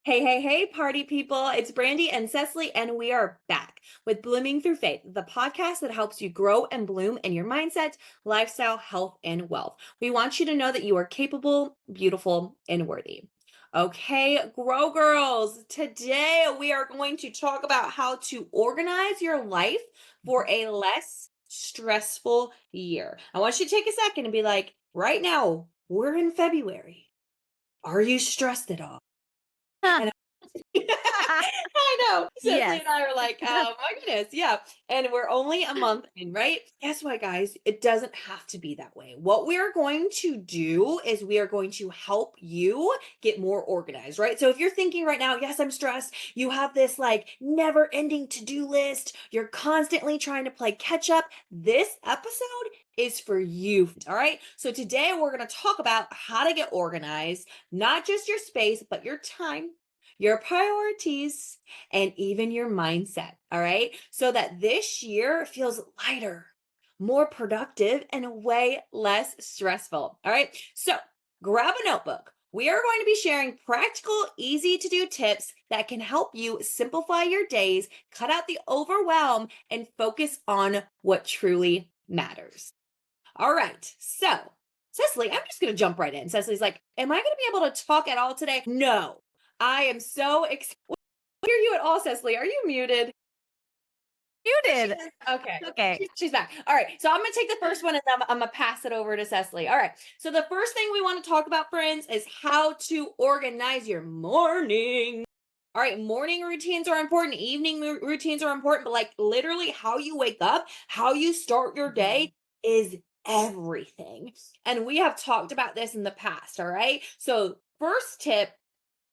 Hey, hey, hey, party people. It's Brandi and Cesley, and we are back with Blooming Through Faith, the podcast that helps you grow and bloom in your mindset, lifestyle, health, and wealth. We want you to know that you are capable, beautiful, and worthy. Okay, Grow Girls. Today we are going to talk about how to organize your life for a less stressful year. I want you to take a second and be like, right now, we're in February. Are you stressed at all? And I know. Cecily Yes. and I are like, oh my goodness, yeah. And we're only a month in, right? Guess what, guys? It doesn't have to be that way. What we are going to do is we are going to help you get more organized, right? So if you're thinking right now, yes, I'm stressed, you have this like never ending to do list, you're constantly trying to play catch up, this episode is for you. All right. So today we're going to talk about how to get organized, not just your space, but your time, your priorities, and even your mindset. All right. So that this year feels lighter, more productive, and way less stressful. All right. So grab a notebook. We are going to be sharing practical, easy to do tips that can help you simplify your days, cut out the overwhelm, and focus on what truly matters. All right. So, Cecily, I'm just going to jump right in. Cecily's like, am I going to be able to talk at all today? No. I am so excited. Hear you at all, Cecily. Are you muted? You There she did. is. Okay. Okay. She's back. All right. So I'm going to take the first one and then I'm going to pass it over to Cecily. All right. So the first thing we want to talk about, friends, is how to organize your morning. All right, morning routines are important, evening routines are important, but like literally how you wake up, how you start your Mhm. day is everything. And we have talked about this in the past, all right? So, first tip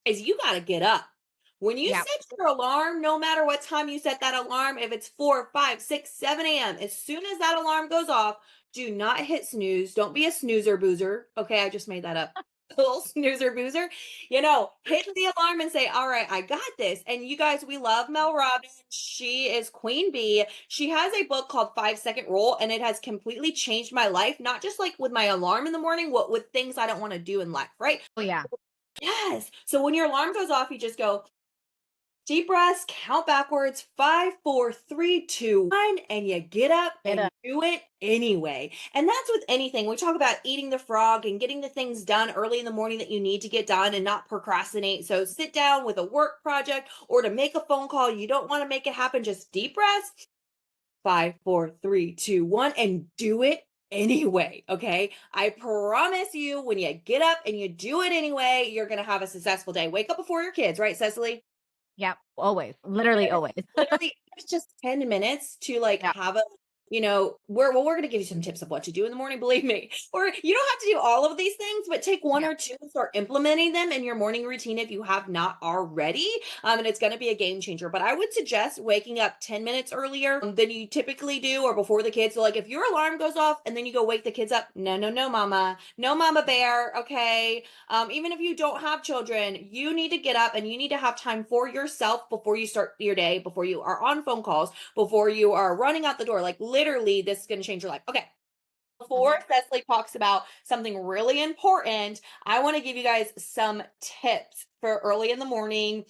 is you got to get up. When you Yep. set your alarm, no matter what time you set that alarm, if it's 4, 5, 6, 7 a.m., as soon as that alarm goes off, do not hit snooze. Don't be a snoozer boozer. Okay, I just made that up. A little snoozer boozer. Hit the alarm and say, all right, I got this. And you guys, we love Mel Robbins. She is Queen Bee. She has a book called 5 Second Rule, and it has completely changed my life, not just like with my alarm in the morning, what with things I don't want to do in life, right? Oh, yeah. Yes. So when your alarm goes off, you just go deep breaths, count backwards, 5, 4, 3, 2, 1, and you get up Get and up. you do it anyway. And that's with anything. We talk about eating the frog and getting the things done early in the morning that you need to get done and not procrastinate. So sit down with a work project or to make a phone call. You don't want to make it happen. Just deep breaths, 5, 4, 3, 2, 1, and do it anyway. Okay. I promise you, when you get up and you do it anyway, you're going to have a successful day. Wake up before your kids, right, Cecily? Yep. Always. Literally always. Literally, it's just 10 minutes to like Yep. have a, we're going to give you some tips of what to do in the morning, believe me. Or you don't have to do all of these things, but take one Yep. or two and start implementing them in your morning routine if you have not already. And it's going to be a game changer. But I would suggest waking up 10 minutes earlier than you typically do or before the kids. So, like, if your alarm goes off and then you go wake the kids up, no, no, no, mama. No, mama bear. Okay. Even if you don't have children, you need to get up and you need to have time for yourself before you start your day, before you are on phone calls, before you are running out the door. Like literally, this is going to change your life. Okay. Before Mhm. Cecily talks about something really important, I want to give you guys some tips for early in the morning.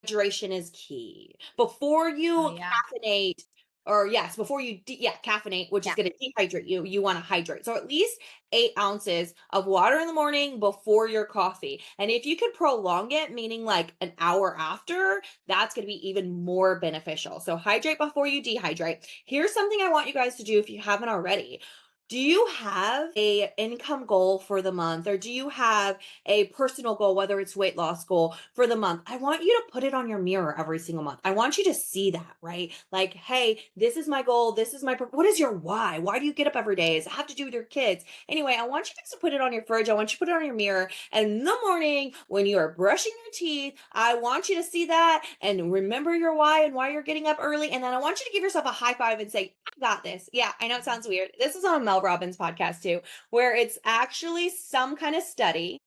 Hydration is key. Before Oh, you yeah. caffeinate, or yes, before you caffeinate, which is Yeah. going to dehydrate you, you want to hydrate. So at least 8 ounces of water in the morning before your coffee. And if you could prolong it, meaning like an hour after, that's going to be even more beneficial. So hydrate before you dehydrate. Here's something I want you guys to do if you haven't already. Do you have a income goal for the month, or do you have a personal goal, whether it's weight loss goal for the month? I want you to put it on your mirror every single month. I want you to see that, right? Like, hey, this is my goal. This is what is your why? Why do you get up every day? Does it have to do with your kids? Anyway, I want you guys to put it on your fridge. I want you to put it on your mirror. And in the morning, when you are brushing your teeth, I want you to see that and remember your why and why you're getting up early. And then I want you to give yourself a high five and say, I got this. Yeah, I know it sounds weird. This is on Mel Robbins' podcast too, where it's actually some kind of study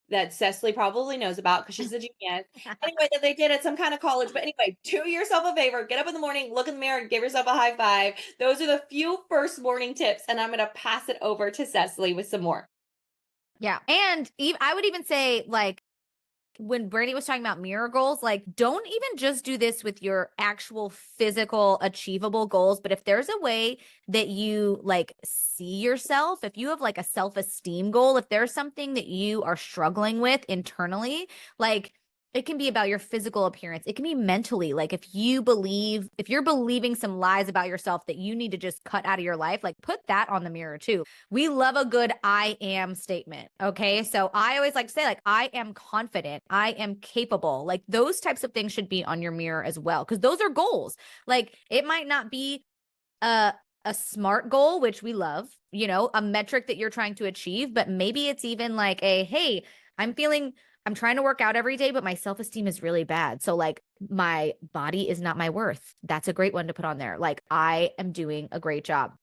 that Cecily probably knows about because she's a genius. Anyway, that they did at some kind of college. But anyway, do yourself a favor, get up in the morning, look in the mirror, and give yourself a high five. Those are the few first morning tips. And I'm going to pass it over to Cecily with some more. Yeah. And I would even say, like, when Brandi was talking about mirror goals, like don't even just do this with your actual physical achievable goals, but if there's a way that you like see yourself, if you have like a self-esteem goal, if there's something that you are struggling with internally, like it can be about your physical appearance. It can be mentally. Like if you're believing some lies about yourself that you need to just cut out of your life, like put that on the mirror too. We love a good I am statement. Okay. So I always like to say, like, I am confident. I am capable. Like those types of things should be on your mirror as well. Cause those are goals. Like it might not be a, a smart goal, which we love, a metric that you're trying to achieve, but maybe it's even like hey, I'm trying to work out every day, but my self-esteem is really bad. So like my body is not my worth. That's a great one to put on there. Like I am doing a great job.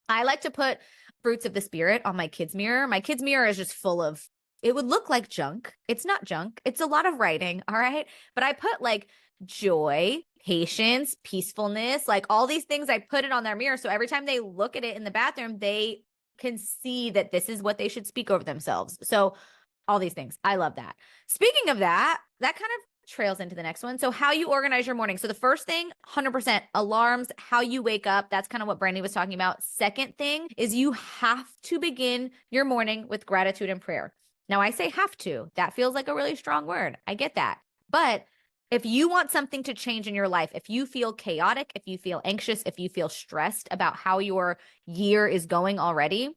I like to put fruits of the spirit on my kids' mirror. My kids' mirror is just full of, it would look like junk. It's not junk. It's a lot of writing. All right. But I put like joy, patience, peacefulness, like all these things. I put it on their mirror. So every time they look at it in the bathroom, they can see that this is what they should speak over themselves. So all these things. I love that. Speaking of that, that kind of trails into the next one. So how you organize your morning. So the first thing, 100% alarms, how you wake up. That's kind of what Brandi was talking about. Second thing is you have to begin your morning with gratitude and prayer. Now I say have to. That feels like a really strong word. I get that. But if you want something to change in your life, if you feel chaotic, if you feel anxious, if you feel stressed about how your year is going already,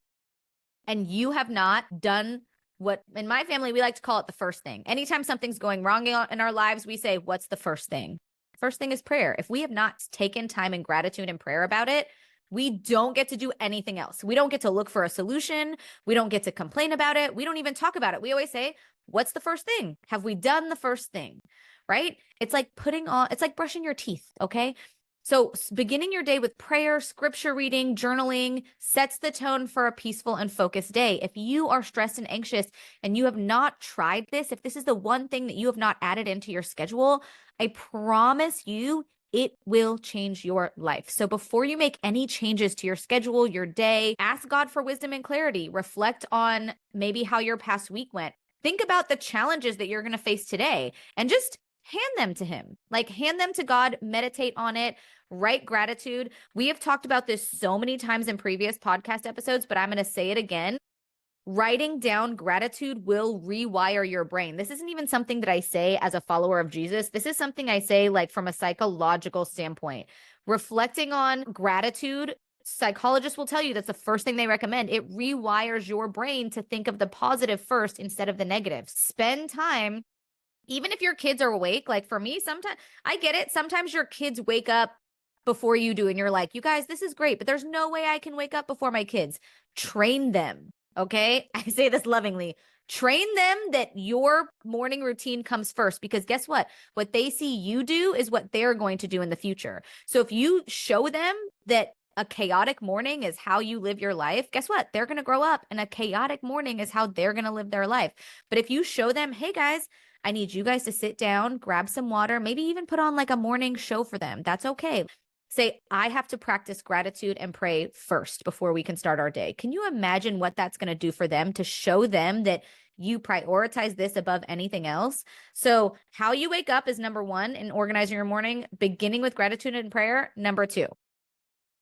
and you have not done what in my family we like to call it the first thing. Anytime something's going wrong in our lives, we say, what's the first thing? First thing is prayer. If we have not taken time in gratitude and prayer about it, we don't get to do anything else. We don't get to look for a solution. We don't get to complain about it. We don't even talk about it. We always say, what's the first thing? Have we done the first thing? Right? It's like it's like brushing your teeth. Okay. So beginning your day with prayer, scripture reading, journaling sets the tone for a peaceful and focused day. If you are stressed and anxious and you have not tried this, if this is the one thing that you have not added into your schedule, I promise you it will change your life. So before you make any changes to your schedule, your day, ask God for wisdom and clarity. Reflect on maybe how your past week went. Think about the challenges that you're going to face today and just hand them to him. Like hand them to God, meditate on it, write gratitude. We have talked about this so many times in previous podcast episodes, but I'm going to say it again. Writing down gratitude will rewire your brain. This isn't even something that I say as a follower of Jesus. This is something I say like from a psychological standpoint. Reflecting on gratitude, psychologists will tell you that's the first thing they recommend. It rewires your brain to think of the positive first instead of the negative. Spend time even if your kids are awake. Like for me, sometimes I get it. Sometimes your kids wake up before you do, and you're like, you guys, this is great, but there's no way I can wake up before my kids. Train them. Okay. I say this lovingly. Train them that your morning routine comes first, because guess what? What they see you do is what they're going to do in the future. So if you show them that a chaotic morning is how you live your life, guess what? They're going to grow up and a chaotic morning is how they're going to live their life. But if you show them, hey guys, I need you guys to sit down, grab some water, maybe even put on like a morning show for them. That's okay. Say, I have to practice gratitude and pray first before we can start our day. Can you imagine what that's going to do for them to show them that you prioritize this above anything else? So, how you wake up is number one in organizing your morning, beginning with gratitude and prayer, number two.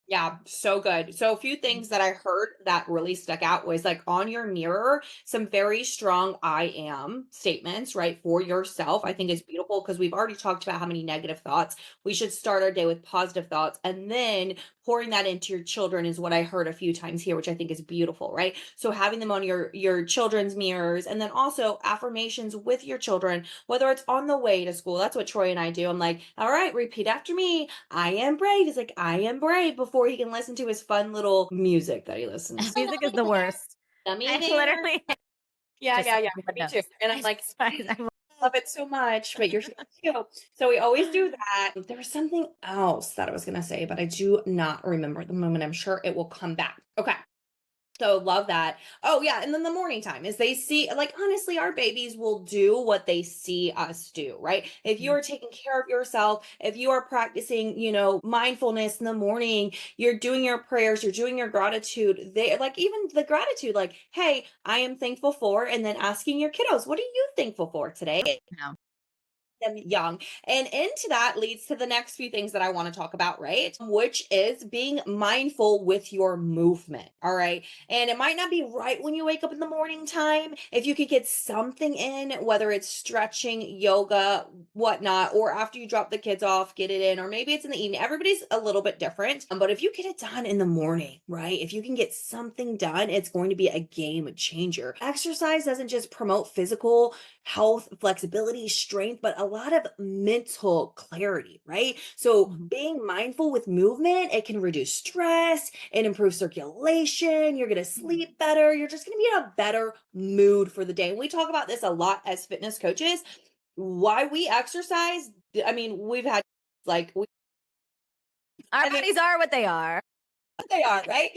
Yeah, so good. So a few things that I heard that really stuck out was like on your mirror, some very strong I am statements, right? For yourself. I think is beautiful because we've already talked about how many negative thoughts. We should start our day with positive thoughts, and then pouring that into your children is what I heard a few times here, which I think is beautiful, right? So having them on your children's mirrors, and then also affirmations with your children, whether it's on the way to school. That's what Troy and I do. I'm like, all right, repeat after me. I am brave. He's like, I am brave, before he can listen to his fun little music that he listens to. Music is the worst. Dummy I bear. literally Yeah, just so yeah, yeah. everyone Me too. knows. And I'm I like, just, I love it so much, but you're so cute. So we always do that. There was something else that I was gonna say, but I do not remember at the moment. I'm sure it will come back. Okay. So love that. Oh yeah, and then the morning time is they see, like, honestly, our babies will do what they see us do, right? If you Mhm. are taking care of yourself, if you are practicing, you know, mindfulness in the morning, you're doing your prayers, you're doing your gratitude. They like even the gratitude, like, hey, I am thankful for, and then asking your kiddos, what are you thankful for today? Yeah. Them young. And into that leads to the next few things that I want to talk about, right? Which is being mindful with your movement. All right. And it might not be right when you wake up in the morning time. If you could get something in, whether it's stretching, yoga, whatnot, or after you drop the kids off, get it in, or maybe it's in the evening. Everybody's a little bit different. But if you get it done in the morning, right? If you can get something done, it's going to be a game changer. Exercise doesn't just promote physical health, flexibility, strength, but a lot of mental clarity, right? So Mhm. being mindful with movement, it can reduce stress, it improves circulation, you're going to sleep better, you're just going to be in a better mood for the day. And we talk about this a lot as fitness coaches. Why we exercise, I mean, we've had like we Our I mean bodies are what they are. they are, right?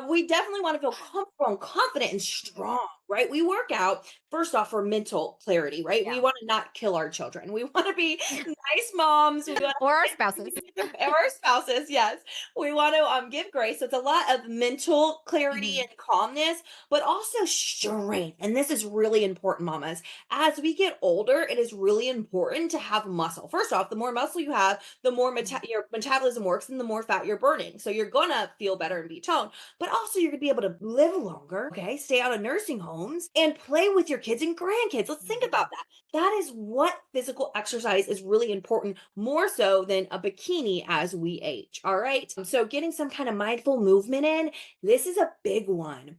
We definitely want to feel comfortable and confident and strong, right? We work out first off for mental clarity, right? We Yeah. want to not kill our children. We want to be nice moms. We want Or our spouses. to our spouses, yes. We want to give grace. So it's a lot of mental clarity Mhm. and calmness, but also strength. And this is really important, mamas. As we get older, it is really important to have muscle. First off, the more muscle you have, the more Mhm. your metabolism works and the more fat you're burning. So you're gonna feel better and be toned, but also you're gonna be able to live longer, okay? Stay out of nursing homes and play with your kids and grandkids. Let's think Mhm. about that. That is what physical exercise is really important, more so than a bikini as we age. All right. So getting some kind of mindful movement in, this is a big one.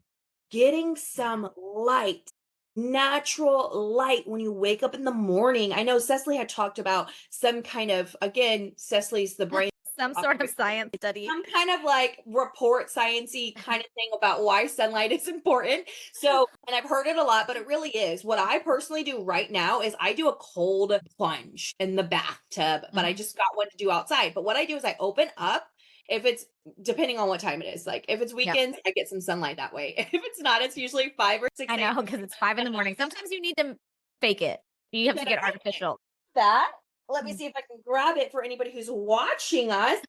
Getting some light, natural light when you wake up in the morning. I know Cecily had talked about some kind of, again, Cecily's the brain. Some sort of science study. Some kind of like report sciencey kind of thing about why sunlight is important. So, and I've heard it a lot, but it really is. What I personally do right now is I do a cold plunge in the bathtub, but I Mhm. just got one to do outside. But what I do is I open up if it's depending on what time it is. Like if it's Yep. weekends, I get some sunlight that way. If it's not, it's usually 5 or 6 I a.m. know because it's 5 in the morning. Sometimes you need to fake it. You have to Gotta get make it. artificial. That. Let me Mm. see if I can grab it for anybody who's watching us.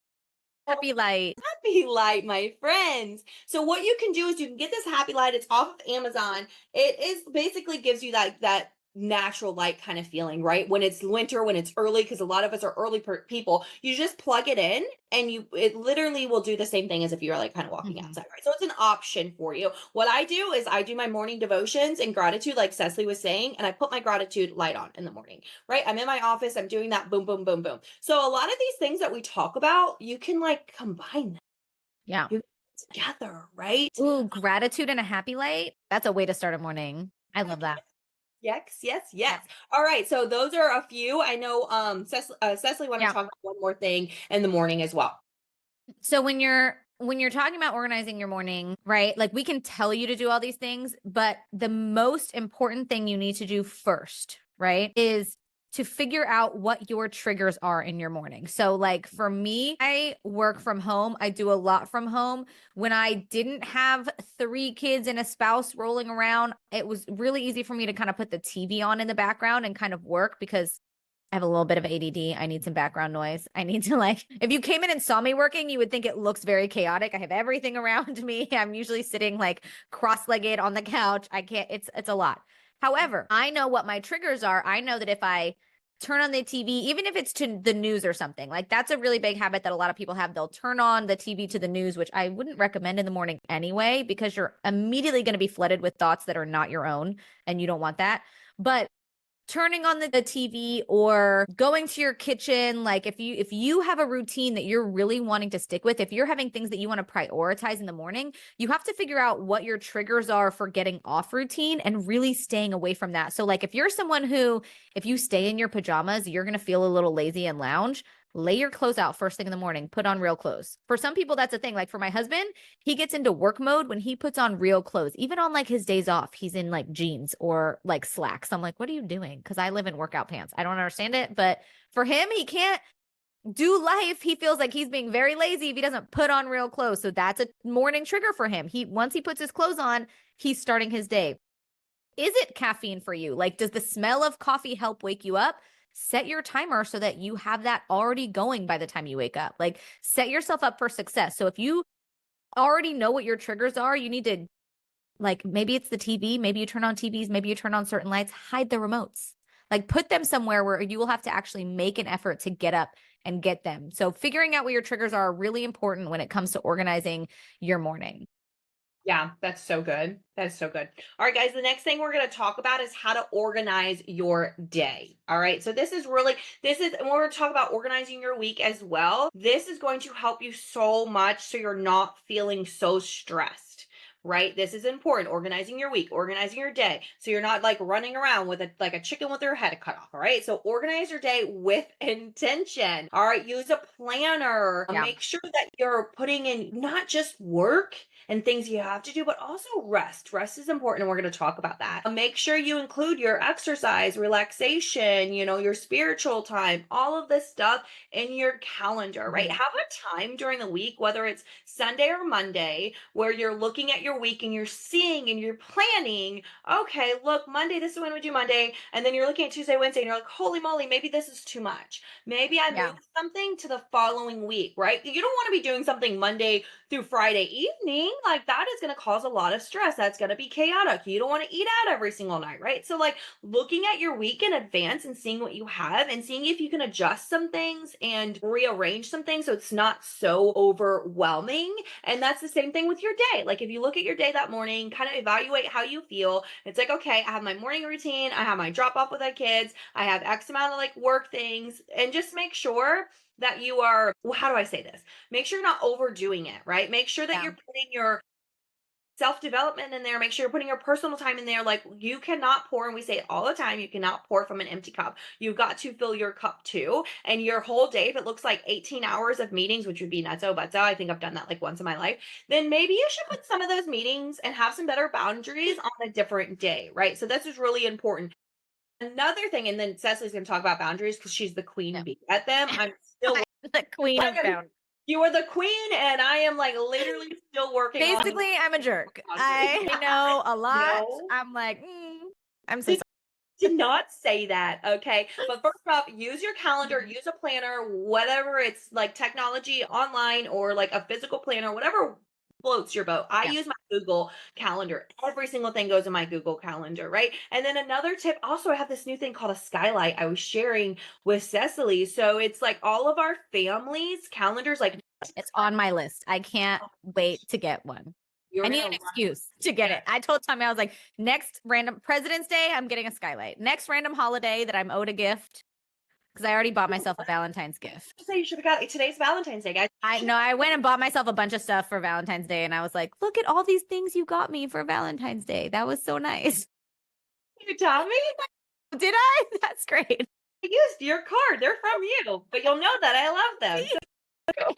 Happy light. Happy Light, my friends. So what you can do is you can get this Happy Light. It's off of Amazon. It is basically gives you that natural light kind of feeling, right? When it's winter, when it's early, because a lot of us are early people. You just plug it in, and it literally will do the same thing as if you're like kind of walking Mhm. outside, right? So it's an option for you. What I do is I do my morning devotions and gratitude, like Cecily was saying, and I put my gratitude light on in the morning, right? I'm in my office, I'm doing that boom, boom, boom, boom. So a lot of these things that we talk about, you can like combine them Yeah. you together, right? Ooh, gratitude and a happy light. That's a way to start a morning. I love that. Yes, yes, Yeah. yes. All right, so those are a few. I know Cecily wanted to Yeah. talk about one more thing in the morning as well. So when you're talking about organizing your morning, right? Like we can tell you to do all these things, but the most important thing you need to do first, right, is to figure out what your triggers are in your morning. So like for me, I work from home. I do a lot from home. When I didn't have 3 kids and a spouse rolling around, it was really easy for me to kind of put the TV on in the background and kind of work because I have a little bit of ADD. I need some background noise. I need to like, if you came in and saw me working, you would think it looks very chaotic. I have everything around me. I'm usually sitting like cross-legged on the couch. I can't, it's a lot. However, I know what my triggers are. I know that if I turn on the TV, even if it's to the news or something, like that's a really big habit that a lot of people have. They'll turn on the TV to the news, which I wouldn't recommend in the morning anyway, because you're immediately going to be flooded with thoughts that are not your own and you don't want that. But turning on the TV or going to your kitchen, like if you have a routine that you're really wanting to stick with, if you're having things that you want to prioritize in the morning, you have to figure out what your triggers are for getting off routine and really staying away from that. So like if you're someone who, if you stay in your pajamas, you're going to feel a little lazy and lounge, lay your clothes out first thing in the morning, put on real clothes. For some people that's a thing. Like for my husband, he gets into work mode when he puts on real clothes. Even on like his days off, he's in like jeans or like slacks. I'm like, what are you doing? Because I live in workout pants. I don't understand it. But for him, he can't. do life. He feels like he's being very lazy if he doesn't put on real clothes. So that's a morning trigger for him. Once he puts his clothes on, he's starting his day. Is it caffeine for you? Like, does the smell of coffee help wake you up? Set your timer so that you have that already going by the time you wake up. Like, set yourself up for success. So if you already know what your triggers are, you need to, like, maybe it's the TV, maybe you turn on TVs, maybe you turn on certain lights, hide the remotes. Like, put them somewhere where you will have to actually make an effort to get up and get them. So figuring out what your triggers are really important when it comes to organizing your morning. Yeah, that's so good. That's so good. All right, guys, the next thing we're going to talk about is how to organize your day. All right. So and we're going to talk about organizing your week as well. This is going to help you so much so you're not feeling so stressed. Right? This is important. Organizing your week, organizing your day. So you're not like running around with like a chicken with their head cut off. All right. So organize your day with intention. All right. Use a planner. Yeah. Make sure that you're putting in not just work and things you have to do, but also rest. Rest is important, and we're going to talk about that. Make sure you include your exercise, relaxation, your spiritual time, all of this stuff in your calendar, right? Mhm. Have a time during the week, whether it's Sunday or Monday, where you're looking at your week and you're seeing and you're planning, okay, look, Monday, this is when we do Monday. And then you're looking at Tuesday, Wednesday, and you're like, holy moly, maybe this is too much. Maybe I Yeah. moved something to the following week, right? You don't want to be doing something Monday through Friday evening, like that is going to cause a lot of stress. That's going to be chaotic. You don't want to eat out every single night, right? So, like looking at your week in advance and seeing what you have and seeing if you can adjust some things and rearrange some things so it's not so overwhelming. And that's the same thing with your day. Like, if you look at your day that morning, kind of evaluate how you feel. It's like, okay, I have my morning routine, I have my drop off with the kids, I have X amount of like work things, and just make sure that you are, well, how do I say this? Make sure you're not overdoing it, right? Make sure that Yeah. you're putting your self development in there. Make sure you're putting your personal time in there. Like, you cannot pour, and we say it all the time, you cannot pour from an empty cup. You've got to fill your cup too. And your whole day, if it looks like 18 hours of meetings, which would be nuts, oh, but I think I've done that like once in my life, then maybe you should put some of those meetings and have some better boundaries on a different day, right? So this is really important. Another thing, and then Cecily's going to talk about boundaries because she's the queen Yeah. bee at them. I'm still I'm the queen of boundaries. you are the queen, and I am like literally still working on Basically, I'm a jerk. boundaries. I know a lot. No, I'm like, I'm so did, sorry. did not say that. Okay. But first off, use your calendar, use a planner, whatever it's like technology online or like a physical planner, whatever floats your boat. I Yeah. use my Google Calendar. Every single thing goes in my Google Calendar, right? And then another tip, also, I have this new thing called a skylight I was sharing with Cecily. So it's like all of our families' calendars, like, It's on my list. I can't wait to get one. you're I gonna need an love excuse to get it. it. I told Tommy, I was like, next random President's Day, I'm getting a skylight. Next random holiday that I'm owed a gift, because I already bought myself a Valentine's gift. So you should have got it. Today's Valentine's Day, guys. I know I went and bought myself a bunch of stuff for Valentine's Day, and I was like, look at all these things you got me for Valentine's Day. That was so nice. You tell me. Did I? That's great. I used your card. They're from you, but you'll know that I love them.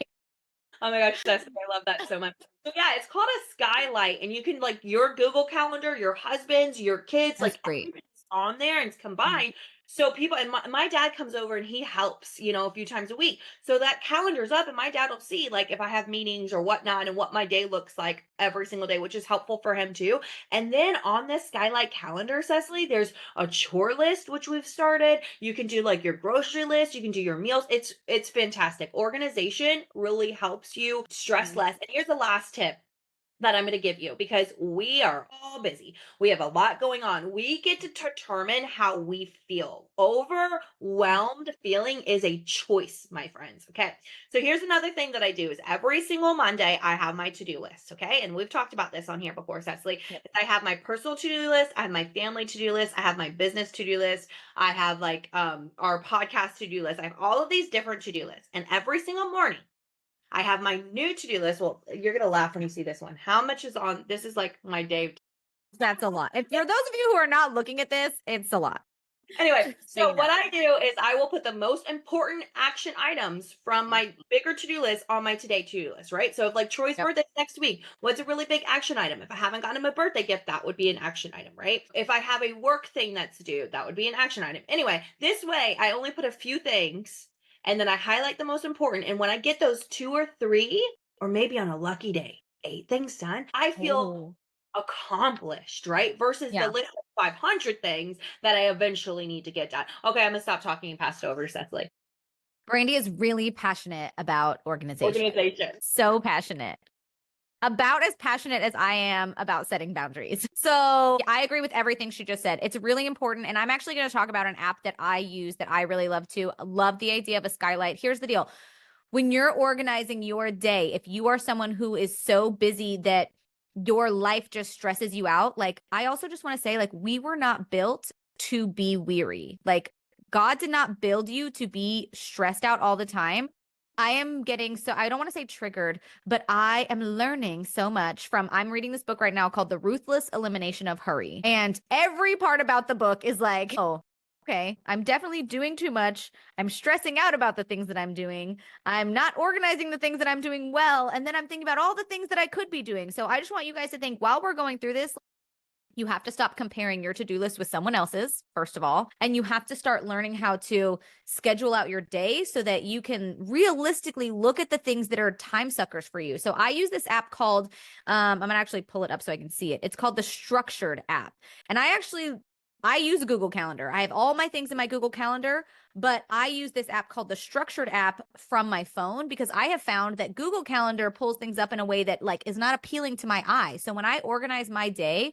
Oh my gosh, Cecily, I love that so much. So yeah, it's called a skylight, and you can like your Google Calendar, your husband's, your kids, That's like great. everybody's on there and it's Mhm. combined. So people, and my dad comes over and he helps, a few times a week. So that calendar's up, and my dad will see like if I have meetings or whatnot and what my day looks like every single day, which is helpful for him too. And then on this skylight calendar, Cecily, there's a chore list which we've started. You can do like your grocery list, you can do your meals. It's fantastic. Organization really helps you stress Mhm. less. And here's the last tip that I'm going to give you, because we are all busy. We have a lot going on. We get to determine how we feel. Overwhelmed feeling is a choice, my friends. Okay. So here's another thing that I do is every single Monday I have my to-do list. Okay. And we've talked about this on here before, Cecily. Yep. I have my personal to-do list. I have my family to-do list. I have my business to-do list. I have like our podcast to-do list. I have all of these different to-do lists. And every single morning I have my new to-do list. Well, you're gonna laugh when you see this one. How much is on this is like my day. That's a lot. And for those of you who are not looking at this, it's a lot. Anyway, So you so know. what I do is I will put the most important action items from my bigger to-do list on my today to-do list, right? So if like Troy's Yep. birthday next week, what's a really big action item? If I haven't gotten him a birthday gift, that would be an action item, right? If I have a work thing that's due, that would be an action item. Anyway, this way I only put a few things and then I highlight the most important. And when I get those 2 or 3, or maybe on a lucky day, 8 things done, I feel Oh, accomplished, right? Versus the yeah. list of 500 things that I eventually need to get done. Okay, I'm gonna stop talking and pass it over to Cecily. Brandy is really passionate about organization. Organization. So passionate. About as passionate as I am about setting boundaries. So I agree with everything she just said. It's really important. And I'm actually going to talk about an app that I use that I really love too. Love the idea of a skylight. Here's the deal. When you're organizing your day, if you are someone who is so busy that your life just stresses you out, like I also just want to say, like, we were not built to be weary. Like, God did not build you to be stressed out all the time. I am getting so, I don't want to say triggered, but I am learning so much from, I'm reading this book right now called The Ruthless Elimination of Hurry. And every part about the book is like, oh, okay, I'm definitely doing too much. I'm stressing out about the things that I'm doing. I'm not organizing the things that I'm doing well. And then I'm thinking about all the things that I could be doing. So I just want you guys to think while we're going through this, you have to stop comparing your to-do list with someone else's, first of all, and you have to start learning how to schedule out your day so that you can realistically look at the things that are time suckers for you. So I use this app called, I'm gonna actually pull it up so I can see it. It's called the Structured app. And I use a Google Calendar. I have all my things in my Google Calendar, but I use this app called the Structured app from my phone because I have found that Google Calendar pulls things up in a way that like is not appealing to my eye. So when I organize my day,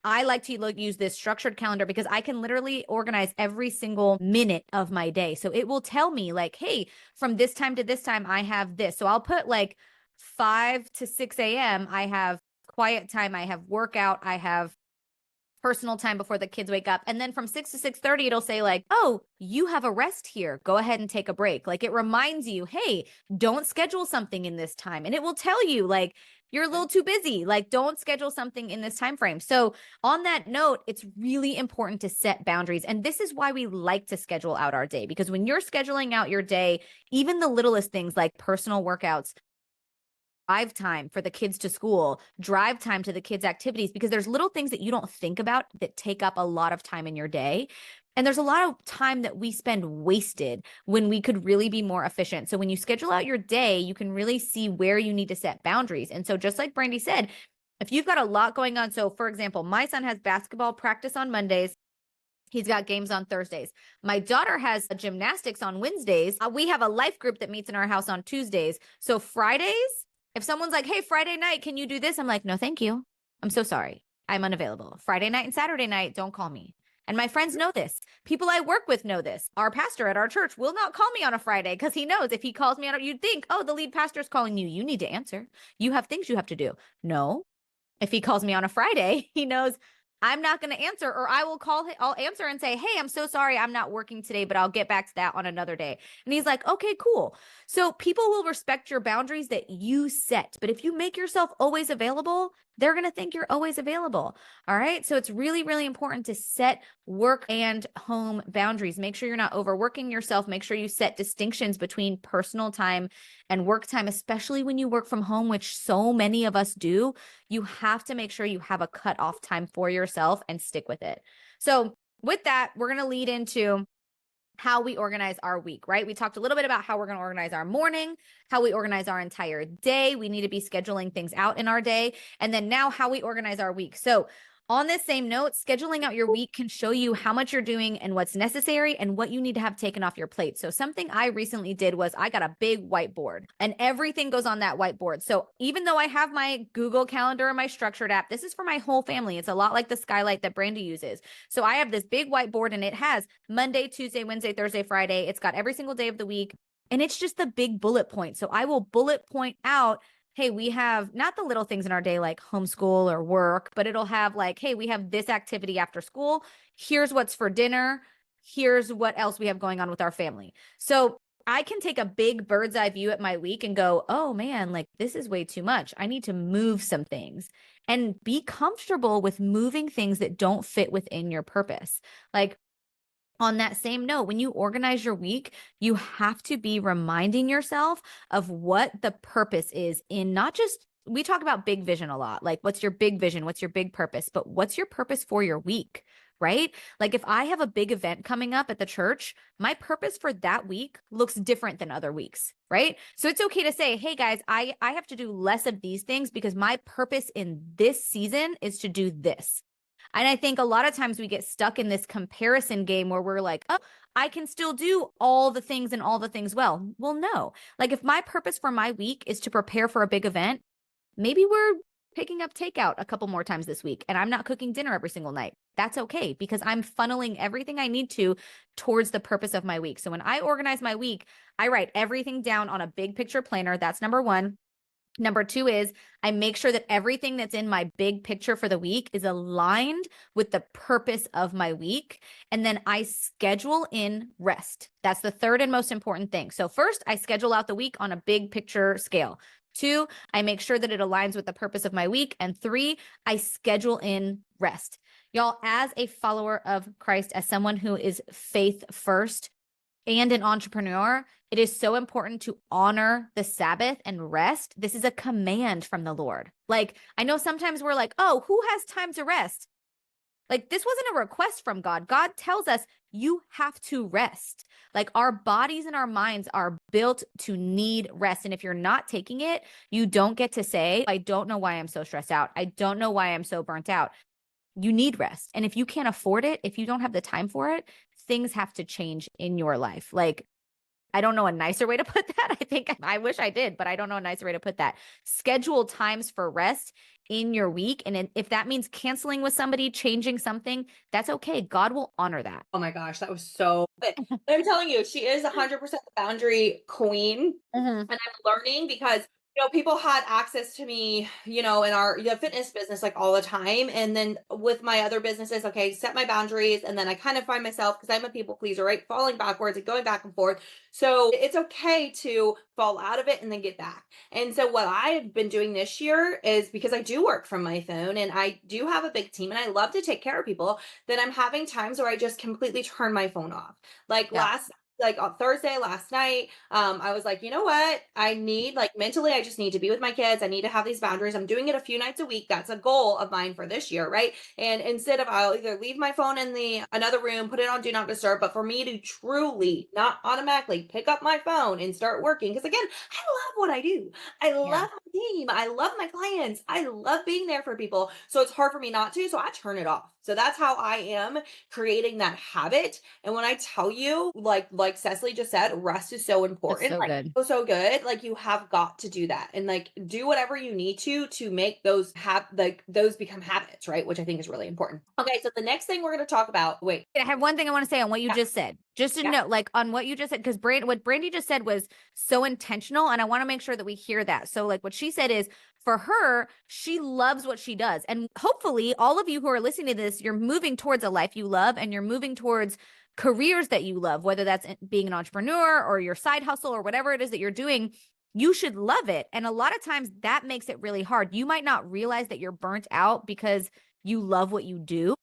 I like to use this structured calendar because I can literally organize every single minute of my day. So it will tell me like, hey, from this time to this time, I have this. So I'll put like 5 to 6 a.m. I have quiet time. I have workout. I have personal time before the kids wake up. And then from 6 to 6:30, it'll say like, oh, you have a rest here. Go ahead and take a break. Like it reminds you, hey, don't schedule something in this time. And it will tell you like, you're a little too busy. Like don't schedule something in this time frame. So on that note, it's really important to set boundaries. And this is why we like to schedule out our day, because when you're scheduling out your day, even the littlest things like personal workouts, drive time for the kids to school, drive time to the kids' activities, because there's little things that you don't think about that take up a lot of time in your day. And there's a lot of time that we spend wasted when we could really be more efficient. So when you schedule out your day, you can really see where you need to set boundaries. And so just like Brandy said, if you've got a lot going on, so for example, my son has basketball practice on Mondays. He's got games on Thursdays. My daughter has gymnastics on Wednesdays. We have a life group that meets in our house on Tuesdays. So Fridays, if someone's like, hey, Friday night, can you do this? I'm like, no, thank you. I'm so sorry. I'm unavailable. Friday night and Saturday night, don't call me. And my friends know this. People I work with know this. Our pastor at our church will not call me on a Friday because he knows if he calls me on, you'd think, oh, the lead pastor's calling you. You need to answer. You have things you have to do. No, if he calls me on a Friday, he knows I'm not going to answer, or I will call him, I'll answer and say, hey, I'm so sorry. I'm not working today, but I'll get back to that on another day. And he's like, okay, cool. So people will respect your boundaries that you set. But if you make yourself always available, they're going to think you're always available. All right. So it's really, really important to set work and home boundaries. Make sure you're not overworking yourself. Make sure you set distinctions between personal time and work time, especially when you work from home, which so many of us do. You have to make sure you have a cutoff time for yourself and stick with it. So with that, we're going to lead into how we organize our week, right? We talked a little bit about how we're going to organize our morning, how we organize our entire day. We need to be scheduling things out in our day. And then now how we organize our week. So on this same note, scheduling out your week can show you how much you're doing and what's necessary and what you need to have taken off your plate. So something I recently did was I got a big whiteboard and everything goes on that whiteboard. So even though I have my Google Calendar and my Structured app, this is for my whole family. It's a lot like the skylight that Brandy uses. So I have this big whiteboard and it has Monday, Tuesday, Wednesday, Thursday, Friday. It's got every single day of the week. And it's just the big bullet point. So I will bullet point out, hey, we have not the little things in our day like homeschool or work, but it'll have like, hey, we have this activity after school. Here's what's for dinner. Here's what else we have going on with our family. So I can take a big bird's eye view at my week and go, oh man, like this is way too much. I need to move some things and be comfortable with moving things that don't fit within your purpose. Like, on that same note, when you organize your week, you have to be reminding yourself of what the purpose is in not just, we talk about big vision a lot, like what's your big vision? What's your big purpose? But what's your purpose for your week, right? Like if I have a big event coming up at the church, my purpose for that week looks different than other weeks, right? So it's okay to say, "Hey guys, I have to do less of these things because my purpose in this season is to do this." And I think a lot of times we get stuck in this comparison game where we're like, "Oh, I can still do all the things and all the things well." Well, no. Like if my purpose for my week is to prepare for a big event, maybe we're picking up takeout a couple more times this week and I'm not cooking dinner every single night. That's okay because I'm funneling everything I need to towards the purpose of my week. So when I organize my week, I write everything down on a big picture planner. That's number one. Number two is I make sure that everything that's in my big picture for the week is aligned with the purpose of my week. And then I schedule in rest. That's the third and most important thing. So first, I schedule out the week on a big picture scale. Two, I make sure that it aligns with the purpose of my week. And three, I schedule in rest. Y'all, as a follower of Christ, as someone who is faith first, and an entrepreneur, it is so important to honor the Sabbath and rest. This is a command from the Lord. Like, I know sometimes we're like, oh, who has time to rest? Like, this wasn't a request from God. God tells us you have to rest. Like, our bodies and our minds are built to need rest. And if you're not taking it, you don't get to say, I don't know why I'm so stressed out. I don't know why I'm so burnt out. You need rest. And if you can't afford it, if you don't have the time for it, things have to change in your life. Like, I don't know a nicer way to put that. I think I wish I did, but I don't know a nicer way to put that. Schedule times for rest in your week. And if that means canceling with somebody, changing something, that's okay. God will honor that. Oh my gosh, that was so good. I'm telling you, she is 100% the boundary queen. Mhm. And I'm learning because, people had access to me, in our fitness business like all the time. And then with my other businesses, okay, set my boundaries. And then I kind of find myself, because I'm a people pleaser, right? Falling backwards and going back and forth. So it's okay to fall out of it and then get back. And so what I've been doing this year is, because I do work from my phone and I do have a big team and I love to take care of people, then I'm having times where I just completely turn my phone off. Yeah. Like on Thursday last night, I was like, you know what? I need, like, mentally, I just need to be with my kids. I need to have these boundaries. I'm doing it a few nights a week. That's a goal of mine for this year, right? And instead of, I'll either leave my phone in the another room, put it on do not disturb, but for me to truly not automatically pick up my phone and start working, because again, I love what I do. I Yeah. love my team. I love my clients. I love being there for people. So it's hard for me not to. So I turn it off. So that's how I am creating that habit. And when I tell you, like Cecily just said, rest is so That's important. so Like, good. so so good. Like, you have got to do that, and like do whatever you need to make those like those become habits, right? Which I think is really important. Okay, so the next thing we're going to talk about. Wait, I have one thing I want to say on what you yeah, just said. Just to yeah. note, like on what you just said, because what Brandy just said was so intentional. And I want to make sure that we hear that. So, like what she said is for her, she loves what she does. And hopefully, all of you who are listening to this, you're moving towards a life you love and you're moving towards careers that you love, whether that's being an entrepreneur or your side hustle or whatever it is that you're doing. You should love it. And a lot of times that makes it really hard. You might not realize that you're burnt out because you love what you do.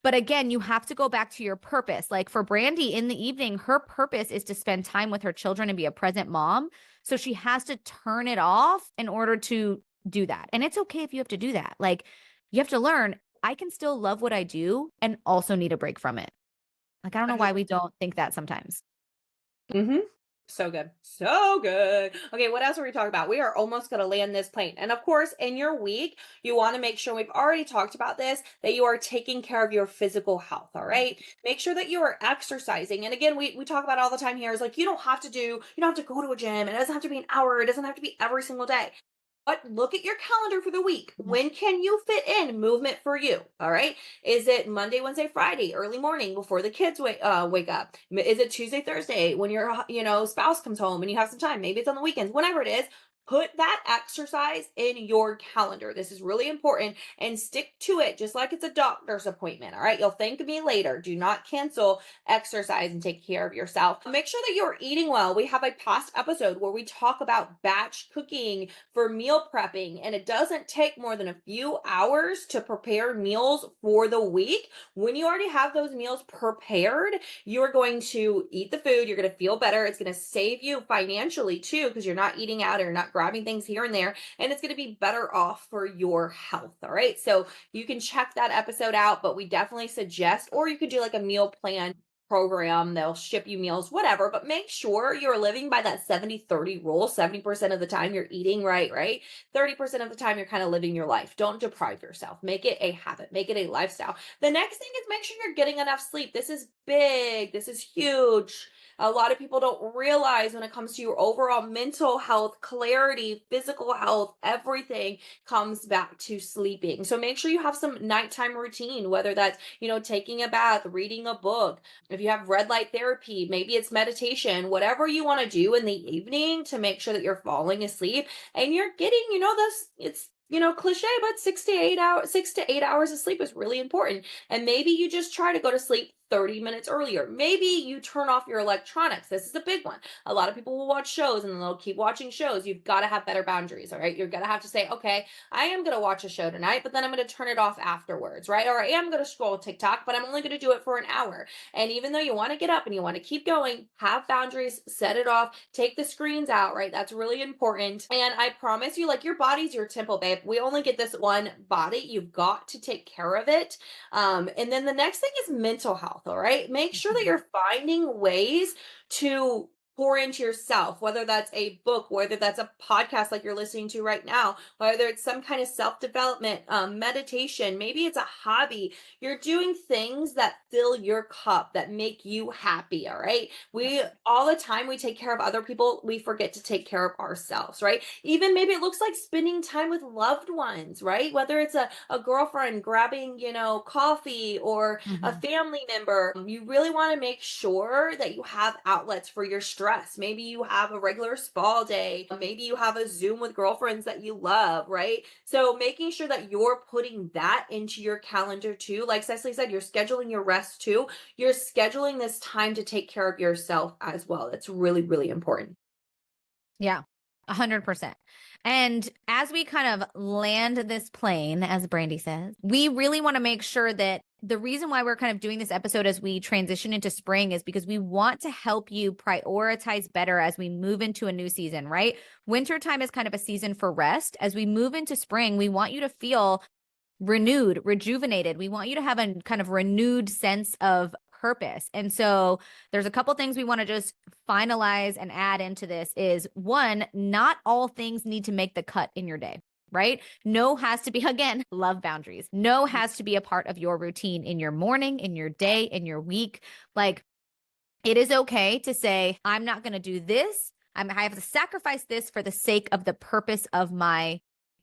But again, you have to go back to your purpose. Like for Brandy in the evening, her purpose is to spend time with her children and be a present mom. So she has to turn it off in order to do that. And it's okay if you have to do that. Like you have to learn, I can still love what I do and also need a break from it. Like I don't know why we don't think that sometimes. Mm-hmm. So good. So good. Okay, what else are we talking about? We are almost going to land this plane. And of course, in your week, you want to make sure, we've already talked about this, that you are taking care of your physical health. All right. Make sure that you are exercising. And again, we talk about all the time here is like, you don't have to go to a gym. It doesn't have to be an hour. It doesn't have to be every single day. But look at your calendar for the week. When can you fit in movement for you? All right. Is it Monday, Wednesday, Friday, early morning before the kids wake up? Is it Tuesday, Thursday when your spouse comes home and you have some time? Maybe it's on the weekends. Whenever it is, put that exercise in your calendar. This is really important, and stick to it, just like it's a doctor's appointment. All right. You'll thank me later. Do not cancel exercise and take care of yourself. Make sure that you're eating well. We have a past episode where we talk about batch cooking for meal prepping, and it doesn't take more than a few hours to prepare meals for the week. When you already have those meals prepared, you're going to eat the food, you're going to feel better, it's going to save you financially too, because you're not eating out or you're not grabbing things here and there, and it's going to be better off for your health. All right. So you can check that episode out, but we definitely suggest, or you could do like a meal plan program. They'll ship you meals, whatever, but make sure you're living by that 70-30 rule. 70% of the time you're eating right, right? 30% of the time you're kind of living your life. Don't deprive yourself. Make it a habit, make it a lifestyle. The next thing is make sure you're getting enough sleep. This is big, this is huge. A lot of people don't realize when it comes to your overall mental health, clarity, physical health, everything comes back to sleeping. So make sure you have some nighttime routine, whether that's, taking a bath, reading a book. If you have red light therapy, maybe it's meditation, whatever you want to do in the evening to make sure that you're falling asleep and you're getting, this, it's, cliche, but 6 to 8 hours, 6 to 8 hours of sleep is really important. And maybe you just try to go to sleep 30 minutes earlier. Maybe you turn off your electronics. This is a big one. A lot of people will watch shows and they'll keep watching shows. You've got to have better boundaries. All right. You're going to have to say, okay, I am going to watch a show tonight, but then I'm going to turn it off afterwards. Right. Or I am going to scroll TikTok, but I'm only going to do it for an hour. And even though you want to get up and you want to keep going, have boundaries, set it off, take the screens out. Right. That's really important. And I promise you, like, your body's your temple, babe. We only get this one body. You've got to take care of it. And then the next thing is mental health. All right. Make sure that Mhm. you're finding ways to pour into yourself, whether that's a book, whether that's a podcast like you're listening to right now, whether it's some kind of self development, meditation, maybe it's a hobby. You're doing things that fill your cup, that make you happy. All right. We Yes. all the time we take care of other people, we forget to take care of ourselves, right? Even maybe it looks like spending time with loved ones, right? Whether it's a girlfriend grabbing, coffee, or a Mhm. family member. You really want to make sure that you have outlets for your stress. Maybe you have a regular spa day. Maybe you have a Zoom with girlfriends that you love, right? So making sure that you're putting that into your calendar too. Like Cecily said, you're scheduling your rest too. You're scheduling this time to take care of yourself as well. That's really, really important. Yeah, 100%. And as we kind of land this plane, as Brandy says, we really want to make sure that the reason why we're kind of doing this episode as we transition into spring is because we want to help you prioritize better as we move into a new season, right? Wintertime is kind of a season for rest. As we move into spring, we want you to feel renewed, rejuvenated. We want you to have a kind of renewed sense of purpose. And so there's a couple things we want to just finalize and add into this is one, not all things need to make the cut in your day, right? No has to be, again, love boundaries. No has to be a part of your routine in your morning, in your day, in your week. Like, it is okay to say, I'm not going to do this. I have to sacrifice this for the sake of the purpose of my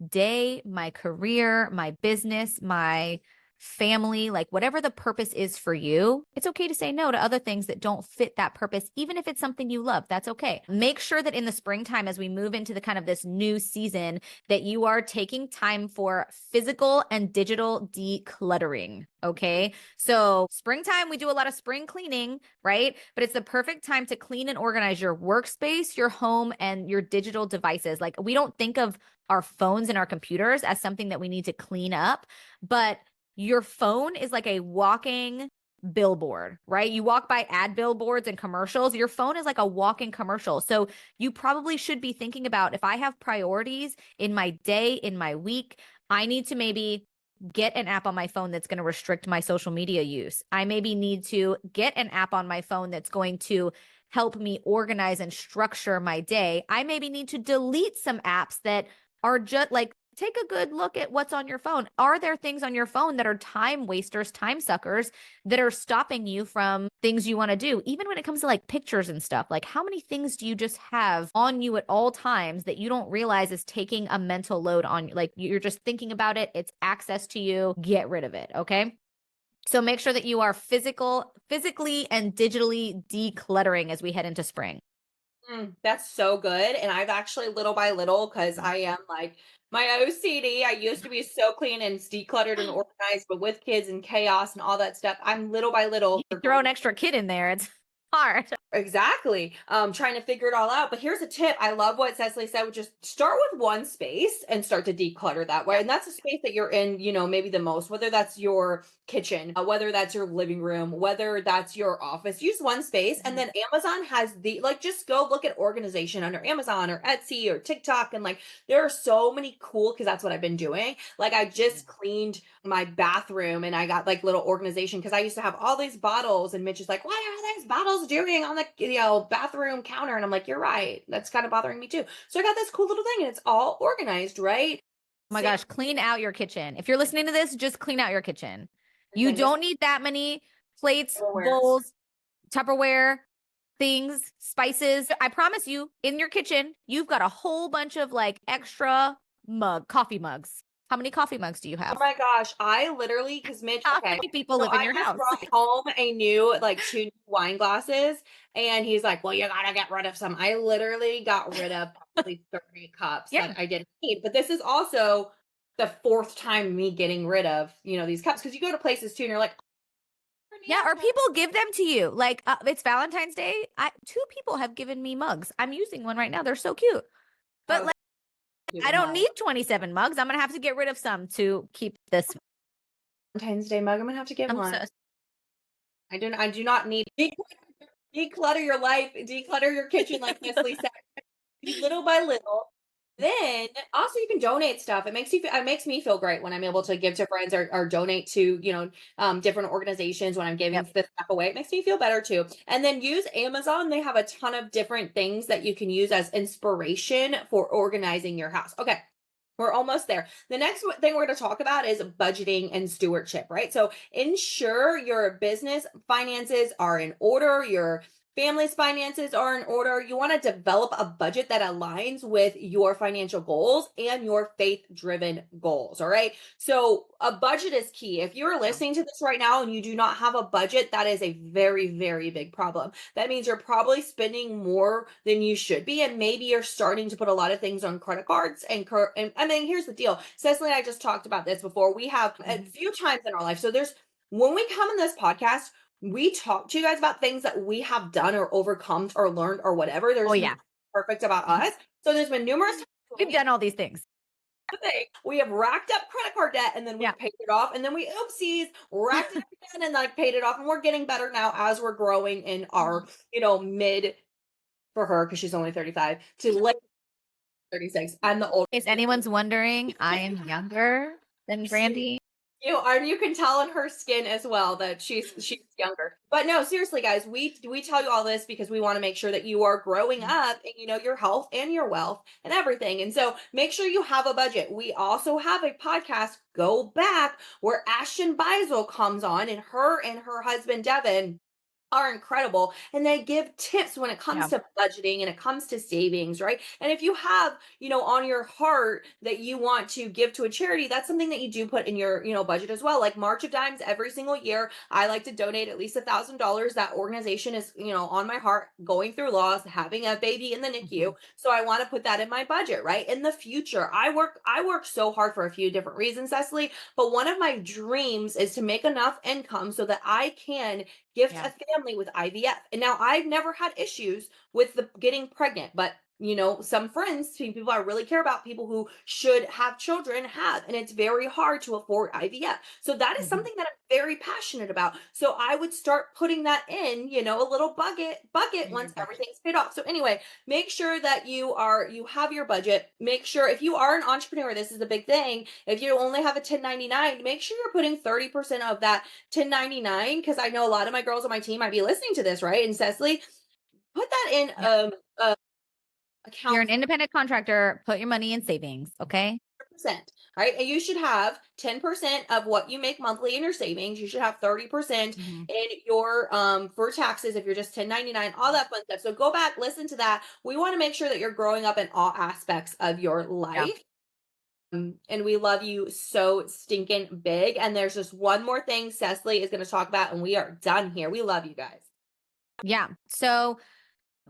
day, my career, my business, my family, like whatever the purpose is for you, it's okay to say no to other things that don't fit that purpose, even if it's something you love. That's okay. Make sure that in the springtime, as we move into the kind of this new season, that you are taking time for physical and digital decluttering. Okay. So, springtime, we do a lot of spring cleaning, right? But it's the perfect time to clean and organize your workspace, your home, and your digital devices. Like, we don't think of our phones and our computers as something that we need to clean up, but your phone is like a walking billboard, right? You walk by ad billboards and commercials, your phone is like a walking commercial. So you probably should be thinking about, if I have priorities in my day, in my week, I need to maybe get an app on my phone that's going to restrict my social media use. I maybe need to get an app on my phone that's going to help me organize and structure my day. I maybe need to delete some apps that are just like, take a good look at what's on your phone. Are there things on your phone that are time wasters, time suckers, that are stopping you from things you want to do? Even when it comes to like pictures and stuff, like how many things do you just have on you at all times that you don't realize is taking a mental load on you? Like, you're just thinking about it, it's access to you. Get rid of it. Okay. So make sure that you are physically and digitally decluttering as we head into spring. That's so good. And I've actually little by little, because I am like my OCD. I used to be so clean and decluttered and organized, but with kids and chaos and all that stuff, I'm little by little You could throw an extra kid in there. It's hard. Exactly. Trying to figure it all out. But here's a tip. I love what Cecily said, which is start with one space and start to declutter that way. Yeah. And that's a space that you're in, maybe the most, whether that's your kitchen, whether that's your living room, whether that's your office. Use one space. And Mhm. then Amazon has just go look at organization under Amazon or Etsy or TikTok. And like, there are so many cool, because that's what I've been doing. Like, I Yeah. just cleaned my bathroom and I got like little organization because I used to have all these bottles and Mitch is like, why are these bottles doing on the bathroom counter? And I'm like, you're right. That's kind of bothering me too. So I got this cool little thing and it's all organized, right? Oh my Same gosh, clean out your kitchen. If you're listening to this, just clean out your kitchen. You thing, just don't need that many plates, everywhere. bowls, Tupperware, things, spices. I promise you, in your kitchen, you've got a whole bunch of like extra coffee mugs. How many coffee mugs do you Oh have? my gosh, I literally, because Mitch, How okay. many people So live in I your just house? brought home a new, like two new wine glasses, and he's like, well, you gotta get rid of some. I literally got rid of probably 30 cups that Yeah. I didn't need. But this is also the fourth time me getting rid of, these cups. Because you go to places too, and you're like, "Oh, Yeah, or yeah, people give them to you. Like it's Valentine's Day. Two people have given me mugs. I'm using one right now. They're so cute. But oh, like cute I with don't mine. need 27 mugs. I'm gonna have to get rid of some to keep this. Valentine's Day mug. I'm gonna have to get I'm one. so I do not need declutter your life, declutter your kitchen, like Nestle said. Little by little. Then also you can donate stuff. It makes me feel great when I'm able to give to friends or donate to, different organizations when I'm giving yep. this stuff away. It makes me feel better too. And then use Amazon. They have a ton of different things that you can use as inspiration for organizing your house. Okay. We're almost there. The next thing we're going to talk about is budgeting and stewardship, right? So ensure your business finances are in order, your family's finances are in order. You want to develop a budget that aligns with your financial goals and your faith driven goals. All right. So, a budget is key. If you're Yeah. listening to this right now and you do not have a budget, that is a very, very big problem. That means you're probably spending more than you should be. And maybe you're starting to put a lot of things on credit cards. And I mean, here's the deal. Cecily and I just talked about this before. We have a Mhm. few times in our life. So, when we come in this podcast, we talk to you guys about things that we have done or overcome or learned or whatever. Oh There's nothing yeah. perfect about Mhm. us. So there's been numerous times when We've done all these things. we have racked up credit card debt and then Yeah. we've paid it off. And then we oopsies, racked it up again and like paid it off. And we're getting better now as we're growing in our, Mhm. mid for her, because she's only 35, to late 36. I'm the oldest. In case anyone's wondering, I am younger than Brandy. You can tell in her skin as well that she's younger. But no, seriously, guys, we tell you all this because we want to make sure that you are growing Mhm. up and you know your health and your wealth and everything. And so make sure you have a budget. We also have a podcast, Go Back, where Ashton Beisel comes on, and her husband Devin are incredible, and they give tips when it comes Yeah. to budgeting and it comes to savings, right? And if you have, on your heart that you want to give to a charity, that's something that you do put in your, budget as well. Like March of Dimes, every single year I like to donate at least $1,000. That organization is, on my heart, going through loss, having a baby in the NICU, Mhm. so I want to put that in my budget, right? In the future, I work so hard for a few different reasons, Cecily, but one of my dreams is to make enough income so that I can gift Yeah. a family with IVF. And now I've never had issues with the getting pregnant, but some friends, people I really care about, people who should have children have, and it's very hard to afford IVF. So that is Mhm. something that I'm very passionate about. So I would start putting that in, a little bucket In your once budget. everything's paid off. So anyway, make sure that you have your budget. Make sure if you are an entrepreneur, this is a big thing. If you only have a 1099, make sure you're putting 30% of that 1099, because I know a lot of my girls on my team might be listening to this, right? And Cecily, put that in Yeah. You're account an independent contractor. Put your money in savings. Okay. 100%, right? And you should have 10% of what you make monthly in your savings. You should have 30% Mhm. in your for taxes if you're just 1099, all that fun stuff. So go back, listen to that. We want to make sure that you're growing up in all aspects of your Yeah. life. And we love you so stinking big. And there's just one more thing Cecily is going to talk about, and we are done here. We love you guys. Yeah. So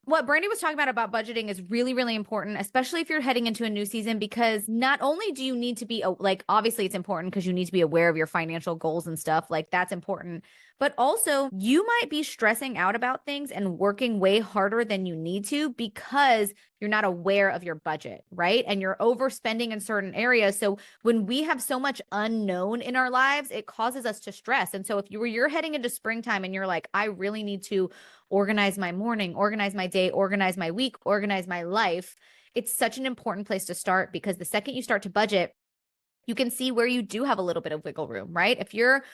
What Brandy was talking about budgeting is really, really important, especially if you're heading into a new season, because not only do you need to be like, obviously it's important because you need to be aware of your financial goals and stuff, like that's important, but also you might be stressing out about things and working way harder than you need to because you're not aware of your budget, right? And you're overspending in certain areas. So when we have so much unknown in our lives, it causes us to stress. And so if you're heading into springtime and you're like, I really need to organize my morning, organize my day, organize my week, organize my life, it's such an important place to start, because the second you start to budget, you can see where you do have a little bit of wiggle room, right? If you're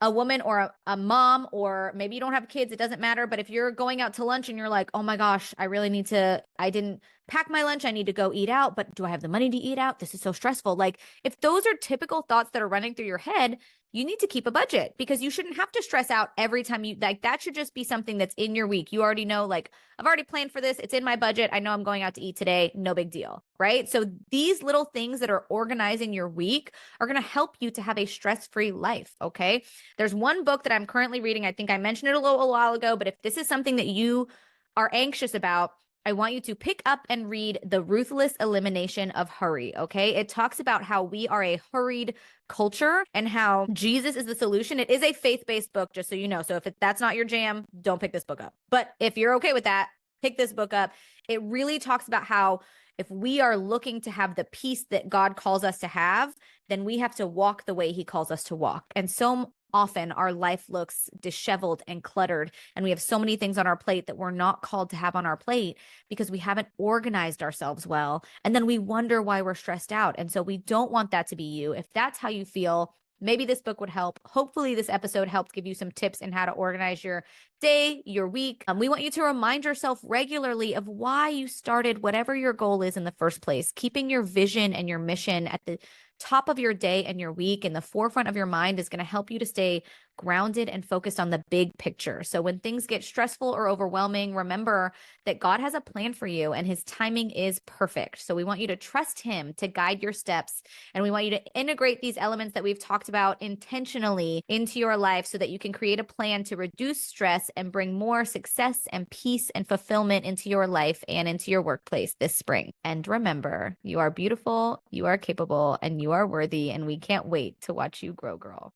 a woman or a mom, or maybe you don't have kids, it doesn't matter. But if you're going out to lunch and you're like, oh my gosh, I didn't pack my lunch, I need to go eat out, but do I have the money to eat out? This is so stressful. Like, if those are typical thoughts that are running through your head, you need to keep a budget, because you shouldn't have to stress out every time like, that should just be something that's in your week. You already know, like, I've already planned for this. It's in my budget. I know I'm going out to eat today. No big deal, right? So these little things that are organizing your week are going to help you to have a stress-free life, okay? There's one book that I'm currently reading. I think I mentioned it a while ago, but if this is something that you are anxious about, I want you to pick up and read The Ruthless Elimination of Hurry, okay? It talks about how we are a hurried culture and how Jesus is the solution. It is a faith-based book, just so you know. So if that's not your jam, don't pick this book up. But if you're okay with that, pick this book up. It really talks about how if we are looking to have the peace that God calls us to have, then we have to walk the way he calls us to walk. And so often our life looks disheveled and cluttered, and we have so many things on our plate that we're not called to have on our plate because we haven't organized ourselves well. And then we wonder why we're stressed out. And so we don't want that to be you. If that's how you feel, maybe this book would help. Hopefully this episode helped give you some tips in how to organize your day, your week. We want you to remind yourself regularly of why you started whatever your goal is in the first place, keeping your vision and your mission at the top of your day and your week in the forefront of your mind is going to help you to stay grounded and focused on the big picture. So when things get stressful or overwhelming, remember that God has a plan for you and his timing is perfect. So we want you to trust him to guide your steps. And we want you to integrate these elements that we've talked about intentionally into your life so that you can create a plan to reduce stress and bring more success and peace and fulfillment into your life and into your workplace this spring. And remember, you are beautiful, you are capable, and you are worthy, and we can't wait to watch you grow, girl.